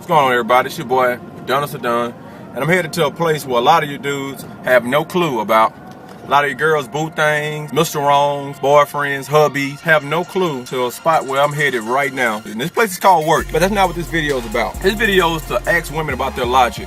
What's going on, everybody? It's your boy, Donna Sedun, and I'm headed to a place where a lot of you dudes have no clue about. A lot of you girls, boo things, Mr. Wrongs, boyfriends, hubbies, have no clue to a spot where I'm headed right now. And this place is called work, but that's not what this video is about. This video is to ask women about their logic.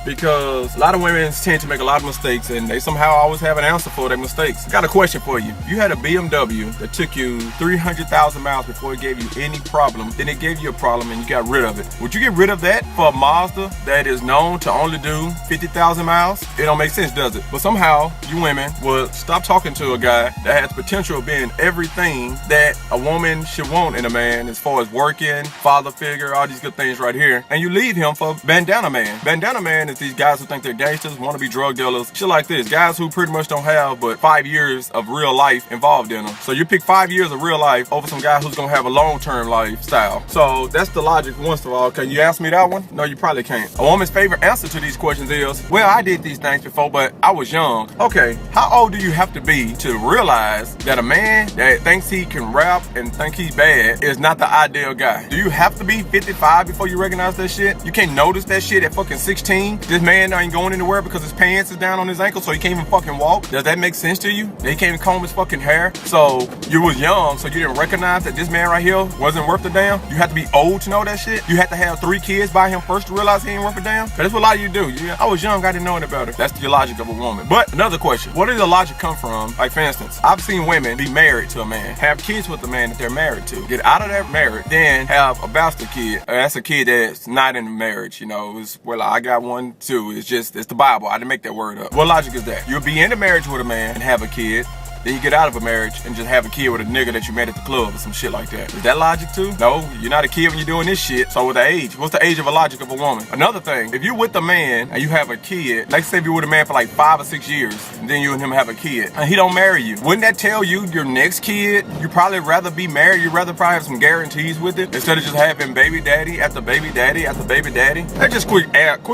Because a lot of women tend to make a lot of mistakes and they somehow always have an answer for their mistakes. I got a question for you. You had a BMW that took you 300,000 miles before it gave you any problem. Then it gave you a problem and you got rid of it. Would you get rid of that for a Mazda that is known to only do 50,000 miles? It don't make sense, does it? But somehow you women would stop talking to a guy that has potential of being everything that a woman should want in a man as far as working, father figure, all these good things right here. And you leave him for Bandana Man. Bandana Man is these guys who think they're gangsters, want to be drug dealers, shit like this. Guys who pretty much don't have but 5 years of real life involved in them. So you pick 5 years of real life over some guy who's gonna have a long-term lifestyle. So that's the logic, once of all. Can you ask me that one? No, you probably can't. A woman's favorite answer to these questions is, well, I did these things before, but I was young. Okay, how old do you have to be to realize that a man that thinks he can rap and think he's bad is not the ideal guy? Do you have to be 55 before you recognize that shit? You can't notice that shit at fucking 16? This man ain't going anywhere because his pants is down on his ankle, so he can't even fucking walk? Does that make sense to you? That he can't even comb his fucking hair? So you was young, so you didn't recognize that this man right here wasn't worth a damn? You have to be old to know that shit? You have to have 3 kids by him first to realize he ain't worth a damn? Cause that's what a lot of you do. I was young, I didn't know any better. That's the logic of a woman. But another question, where does the logic come from? Like, for instance, I've seen women be married to a man, have kids with the man that they're married to, get out of that marriage, then have a bastard kid. That's a kid that's not in marriage, you know. It's, well, I got one too. It's the Bible. I didn't make that word up. What logic is that? You'll be in a marriage with a man and have a kid. Then you get out of a marriage and just have a kid with a nigga that you met at the club or some shit like that. Is that logic too? No, you're not a kid when you're doing this shit. So with the age, what's the age of a logic of a woman? Another thing, if you're with a man and you have a kid, like say if you're with a man for like 5 or 6 years, and then you and him have a kid, and he don't marry you, wouldn't that tell you your next kid, you probably rather be married, you'd rather probably have some guarantees with it, instead of just having baby daddy after baby daddy after baby daddy? That's just quick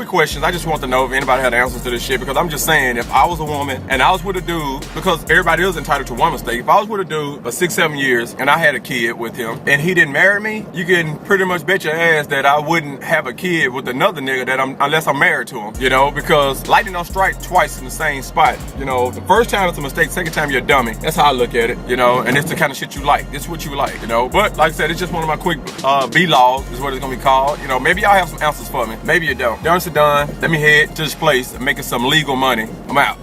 questions. I just want to know if anybody had answers to this shit, because I'm just saying, if I was a woman and I was with a dude, because everybody is entitled to one mistake. If I was with a dude for 6-7 years and I had a kid with him and he didn't marry me, you can pretty much bet your ass that I wouldn't have a kid with another nigga that unless I'm married to him, you know, because lightning don't strike twice in the same spot. You know, the first time it's a mistake, second time you're a dummy. That's how I look at it, you know, and it's the kind of shit you like. This is what you like, you know. But like I said, it's just one of my quick vlogs is what it's gonna be called. You know, maybe y'all have some answers for me. Maybe you don't. Donna Sedun, let me head to this place and making some legal money. I'm out.